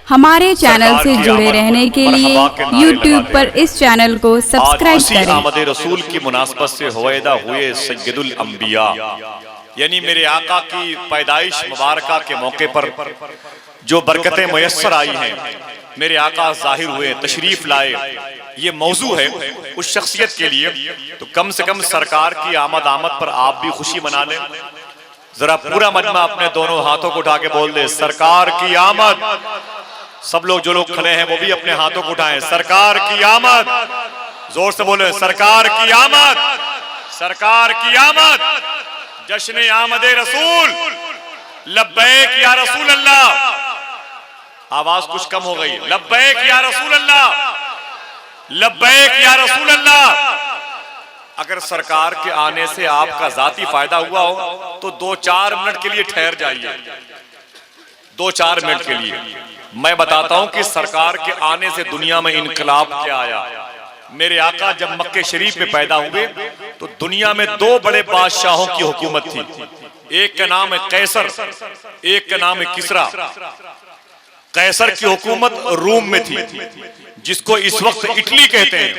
हमारे चैनल से जुड़े रहने के लिए YouTube पर इस चैनल को सब्सक्राइब करें। आमद रसूल की मुनासबत से हुवैदा हुए सैयदुल अंबिया यानी मेरे आका की पैदाइश मुबारका के मौके पर जो बरकतें मुयस्सर आई हैं, मेरे आका जाहिर हुए, तशरीफ लाए, ये मौजू है उस शख्सियत के लिए। तो कम से कम सरकार की आमद पर आप भी खुशी मना लें। जरा पूरा मजमा अपने दोनों हाथों को उठा के बोल दे, सरकार की आमद। सब लोग जो लोग खड़े हैं वो भी अपने हाथों को उठाएं, सरकार की आमद। जोर से बोले, सरकार की आमद, सरकार की आमद। जश्न आमदे रसूल, लब्बैक या रसूल अल्लाह। आवाज कुछ कम हो गई, लब्बैक या रसूल अल्लाह, लब्बैक या रसूल अल्लाह। अगर सरकार के आने से आपका जाती फायदा हुआ हो तो 2-4 मिनट के लिए ठहर जाइए, 2-4 मिनट के लिए। मैं बताता हूं कि सरकार के आने से दुनिया में इनकलाब क्या आया। मेरे आका जब मक्के शरीफ में पैदा हुए तो दुनिया में 2 बड़े बादशाहों की हुकूमत थी। एक का नाम है कैसर, एक का नाम है किसरा। कैसर की हुकूमत रूम में थी, जिसको इस वक्त इटली कहते हैं,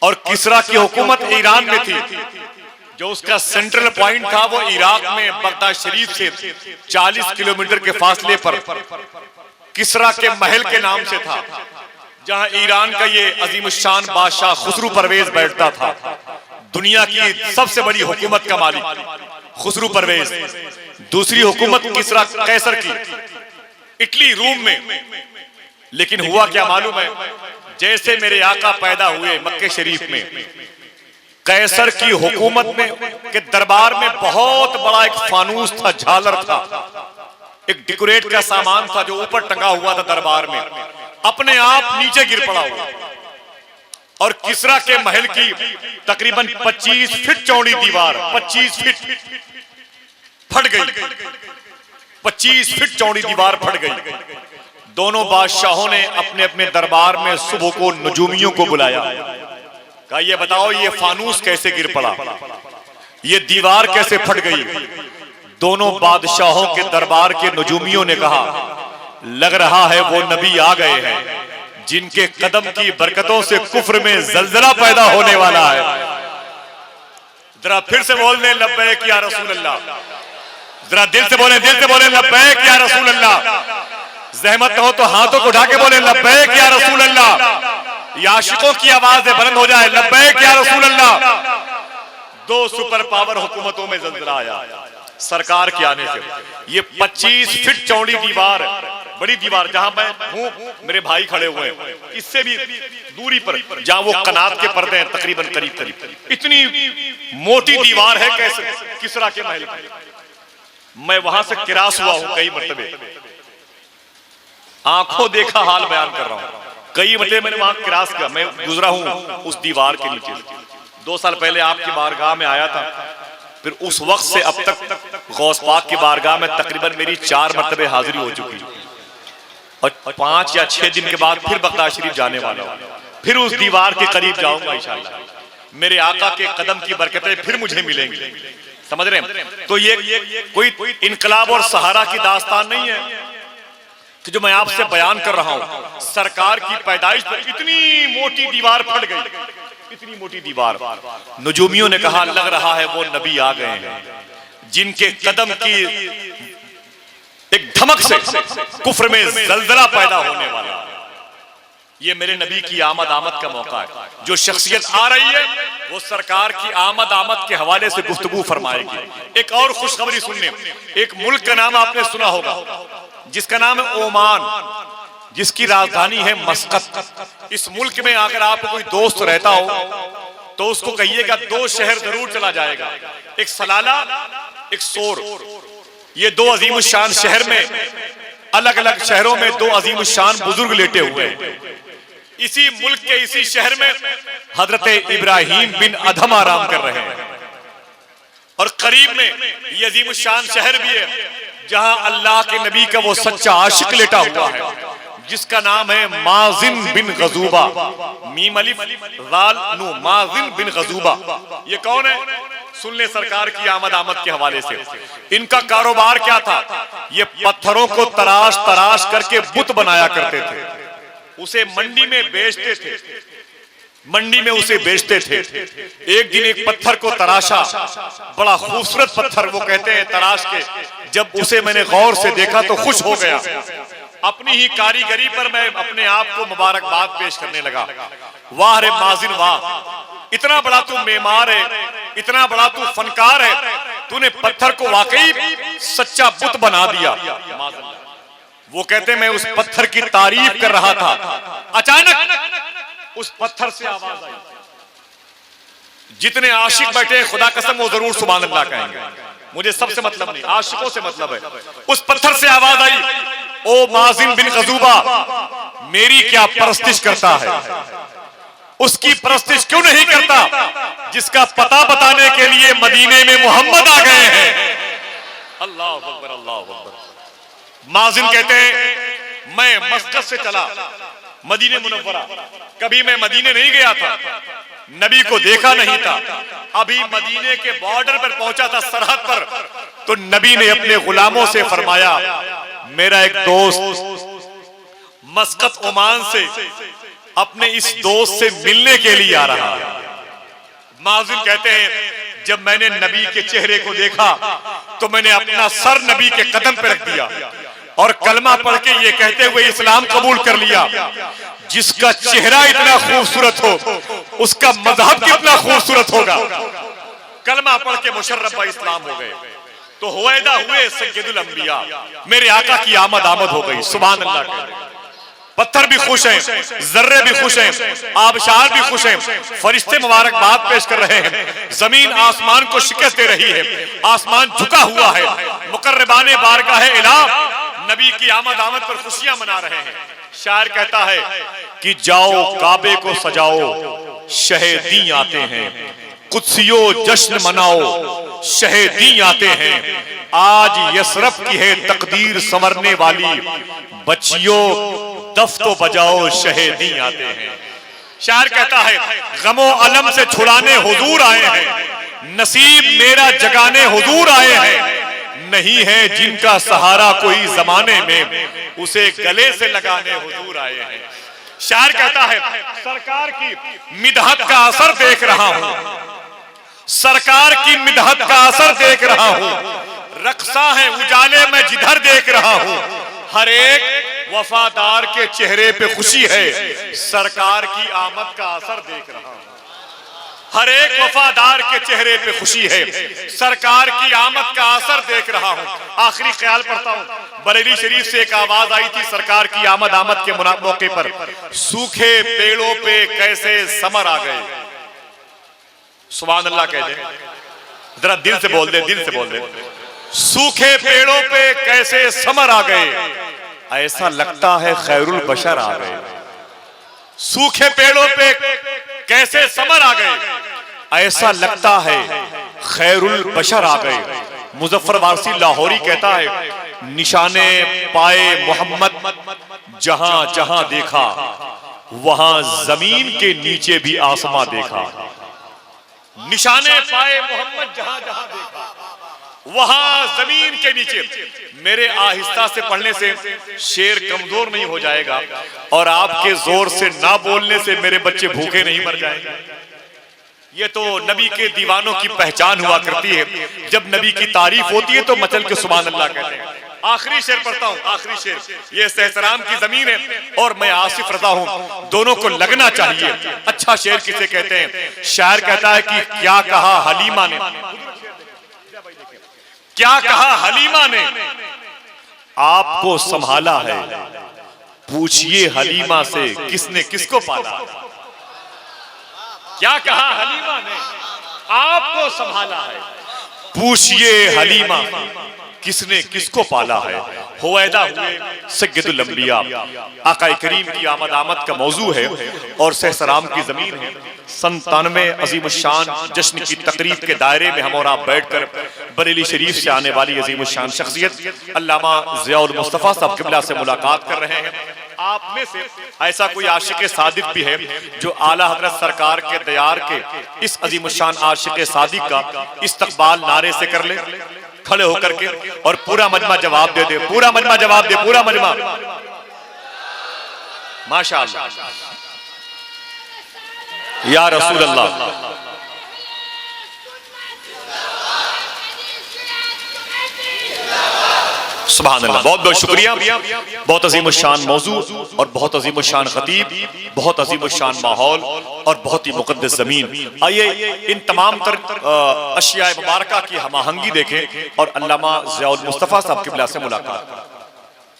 और किसरा की हुकूमत ईरान में थी। जो उसका सेंट्रल पॉइंट था वो इराक में बगदाद शरीफ से 40 किलोमीटर के फासले पर किसरा के महल के नाम से था, जहां ईरान का ये अजीमुशान बादशाह खुसरू परवेज बैठता था। दुनिया की सबसे बड़ी हुकूमत का मालिक खुसरू परवेज। दूसरी हुकूमत किसरा कैसर की, इटली रूम में। लेकिन हुआ क्या मालूम है, जैसे मेरे आका पैदा हुए मक्के शरीफ में, कैसर की हुकूमत में के दरबार में बहुत बड़ा एक फानूस था, झालर था, एक डेकोरेट का सामान था जो ऊपर टंगा हुआ था दरबार में, अपने आप नीचे गिर पड़ा हुआ। और किसरा के महल की तकरीबन 25 फीट चौड़ी दीवार 25 फीट फट गई, 25 फीट चौड़ी दीवार फट गई। दोनों बादशाहों ने अपने अपने दरबार में सुबह को नजूमियों को बुलाया, कहा ये बताओ ये फानूस कैसे गिर पड़ा, ये दीवार कैसे फट गई। दोनों बादशाहों के दरबार के नजूमियों ने कहा, लग रहा है वो नबी आ गए हैं जिनके कदम की बरकतों से कुफ्र में जलजला पैदा होने वाला है। जरा फिर से बोल दे, लब्बैक या रसूल अल्लाह। जरा दिल से बोले, दिल से बोले, लब्बैक या रसूल अल्लाह। जहमत हो तो हाथों को उठा के बोले, लब्बैक या रसूल अल्लाह। या आशिकों की आवाज बुलंद हो जाए, लब्बैक या रसूल अल्लाह। 2 सुपर पावर हुकूमतों में जलजला आया सरकार के आने से। ये 25 फीट चौड़ी दीवार, बड़ी दीवार, जहां मैं हूं मेरे भाई खड़े हुए हैं, इससे भी दूरी पर जहां वो कनात के पर्दे हैं तकरीबन करीब करीब, इतनी मोटी दीवार है कैसे किसरा के महल की। मैं वहां से किरास हुआ हूं कई मरतबे, आंखों देखा हाल बयान कर रहा हूं। कई मरतबे मैंने वहां किरास किया, मैं गुजरा हूं उस दीवार के नीचे। 2 साल पहले आपकी बारगाह में आया था, फिर उस वक्त से अब तक गौस पाक की बारगाह में तकरीबन मेरी 4 मरतबे हाजिरी हो चुकी, और 5 या 6 दिन के बाद फिर बगदाद शरीफ जाने वाला हूं, फिर उस दीवार के करीब जाऊंगा इंशाअल्लाह। मेरे आका के कदम की बरकतें फिर मुझे मिलेंगी, समझ रहे हैं। तो ये कोई इनकलाब और सहारा की दास्तान नहीं है कि जो मैं आपसे बयान कर रहा हूं। सरकार की पैदाइश पर इतनी मोटी दीवार फट गई, इतनी मोटी दीवार। नजूमियों ने कहा, लग रहा है वो नबी आ गए हैं जिनके कदम की एक धमक से कुफ्र में जलजला पैदा होने वाला। ये मेरे नबी की आमद का मौका है। जो शख्सियत आ रही है वो सरकार की आमद के हवाले से गुफ्तगू फरमाएगी। एक और खुशखबरी सुनने, एक मुल्क का नाम आपने सुना होगा जिसका नाम है ओमान, जिसकी राजधानी है मस्कत। इस मुल्क में अगर आपको कोई दोस्त रहता हो तो उसको कहिएगा 2 शहर जरूर चला जाएगा, एक सलाला, एक सोर। ये 2 अजीमुशान शहर में, अलग अलग शहरों में 2 अजीमुशान बुजुर्ग लेटे हुए हैं। इसी मुल्क के इसी शहर में हजरत इब्राहिम बिन अधम आराम कर रहे हैं, और करीब में ये अजीमुशान शहर भी है जहां अल्लाह के नबी का वो सच्चा आशिक लेटा हुआ है, जिसका नाम है माजिन बिन गजूबा। मीम अलिफ जाल नू, माजिन बिन गजूबा। ये कौन है? सुन ले सरकार की आमद के हवाले से। इनका कारोबार क्या था? ये पत्थरों को तराश तराश करके बुत बनाया करते थे, उसे मंडी में बेचते थे, मंडी में उसे बेचते थे। एक दिन एक पत्थर को तराशा, बड़ा खूबसूरत पत्थर, वो कहते हैं तराश के जब उसे मैंने गौर से देखा तो खुश हो गया। अपनी ही कारीगरी पर मैं अपने आप को मुबारकबाद पेश करने लगा। वाह रे माजिन वाह, इतना बड़ा तू मेमार है, इतना बड़ा तू फनकार है, तूने पत्थर को वाकई सच्चा बुत बना दिया। वो कहते मैं उस पत्थर की तारीफ कर रहा था, अचानक उस पत्थर से आवाज आई। जितने आशिक बैठे खुदा कसम वो जरूर सुभान अल्लाह कहेंगे, मुझे सबसे मतलब नहीं, आशिकों से मतलब है। उस पत्थर से आवाज आई, ओ माजिन बिन गजूबा, मेरी क्या परस्तिश करता है? उसकी परस्तिश क्यों नहीं करता जिसका पता बताने के लिए मदीने में मोहम्मद आ गए हैं? अल्लाह अकबर, अल्लाह अकबर। माजिन कहते हैं मैं मस्कत से चला मदीने मुनव्वरा, कभी मैं मदीने नहीं गया था, नबी को देखा नहीं था। अभी मदीने के बॉर्डर पर पहुंचा था, सरहद पर, तो नबी ने अपने गुलामों से फरमाया मेरा एक दोस्त मस्कत ओमान से अपने इस दोस्त से मिलने के लिए आ रहा है। माजिन कहते हैं जब मैंने नबी के चेहरे को देखा तो मैंने अपना सर नबी के कदम पर रख दिया और कलमा पढ़ के ये कहते हुए इस्लाम कबूल कर लिया। जिसका चेहरा इतना खूबसूरत हो उसका मजहब कितना खूबसूरत होगा। कलमा पढ़ के मुशर्रफ इस्लाम हो गए तो हुवैदा हुए सय्यदुल अंबिया, मेरे आका की आमद हो गई। सुभान अल्लाह। पत्थर भी खुश हैं, जर्रे भी खुश हैं, आबशार भी खुश हैं, फरिश्ते मुबारकबाद पेश कर रहे हैं, जमीन आसमान को शिकस्त दे रही है, आसमान झुका हुआ है, मुकर्रबाने बारगाह इलाह नबी की आमद पर खुशियां मना रहे हैं। शायर कहता है कि जाओ काबे को सजाओ शहीदी आते हैं, कुद्सियो जश्न मनाओ शहीदी आते हैं, आज यसरफ की है तकदीर संवरने वाली, बच्चियों दफ तो बजाओ शहीदी आते हैं। शायर कहता है गमो अलम से छुड़ाने हुजूर आए हैं, नसीब मेरा जगाने हुजूर आए हैं, नहीं है जिनका सहारा कोई जमाने में, उसे गले से लगाने हुजूर आए हैं। शायर कहता है सरकार की मिदहत का असर देख रहा हूं, सरकार की मिदहत का असर देख रहा हूं, रक्सा है उजाले में जिधर देख रहा हूं, हर एक वफादार के चेहरे पे खुशी है, सरकार की आमद का असर देख रहा हूं। हर एक वफादार के चेहरे पे खुशी है, सरकार की आमद का असर देख रहा हूं। आखिरी ख्याल पढ़ता हूं, बरेली शरीफ से एक आवाज आई थी सरकार की आमद के मौके पर, सूखे पेड़ों पे कैसे समर आ गए। सुभान अल्लाह कह दे, जरा दिल से बोल दे, दिल से बोल दे, सूखे पेड़ों पे कैसे समर आ गए, ऐसा लगता है खैरुल बशर आ गए। सूखे पेड़ों पे कैसे समर आ गए, ऐसा लगता है खैरुल बशर आ गए। मुजफ्फर वारसी लाहौरी कहता है निशाने पाए मोहम्मद जहां जहां देखा, वहां जमीन के नीचे भी आसमां देखा। निशाने पाए मोहम्मद जहां जहां देखा, वहां जमीन के नीचे। मेरे आहिस्ता से पढ़ने से शेर कमजोर नहीं हो जाएगा और आपके जोर से ना बोलने से मेरे बच्चे भूखे नहीं मर जाएंगे। ये तो नबी के दीवानों की पहचान हुआ करती है, जब नबी की तारीफ होती है तो मचल के सुभान अल्लाह कहते हैं। आखिरी शेर पढ़ता हूँ, आखिरी शेर। ये सहसराम की जमीन है और मैं आसिफ रजा हूँ, दोनों को लगना चाहिए। अच्छा शेर किसे कहते हैं? शायर कहता है कि क्या कहा हलीमा ने, क्या कहा हलीमा ने, आपको संभाला है, पूछिए हलीमा से किसने किसको पाला। क्या कहा हलीमा ने, आपको संभाला है, पूछिए हलीमा किसने किसको पाला है। हुवैदा हुए सय्यदुल अंबिया, आका करीम की आमद का मौजू है और सहसराम की जमीन है। 97 अजीमुशान जश्न की तकरीब के दायरे में हम और आप बैठकर बरेली शरीफ से आने वाली अजीमुशान शख्सियत अल्लामा ज़ियाउल मुस्तफ़ा साहब क़िबला से मुलाकात कर रहे हैं। आप में से ऐसा कोई आशिक सादिक भी है जो आला हजरत सरकार के दयार के इस अजीमुशान आशिक सादिक का इस्तकबाल नारे से कर ले, खड़े होकर के, और पूरा मजमा जवाब दे दे, पूरा मजमा जवाब दे, पूरा मजमा। माशाअल्लाह, या रसूल अल्लाह। सुभान अल्लाह। बहुत बहुत शुक्रिया। बहुत अजीमुशान मौजू और बहुत अजीमुशान खतीब, बहुत अजीमुशान माहौल और बहुत ही मुकद्दस जमीन। आइए इन तमाम तर अशिया मुबारका की हम आहंगी देखें और अल्लामा ज़ियाउल मुस्तफ़ा साहब क़िबला से मुलाकात।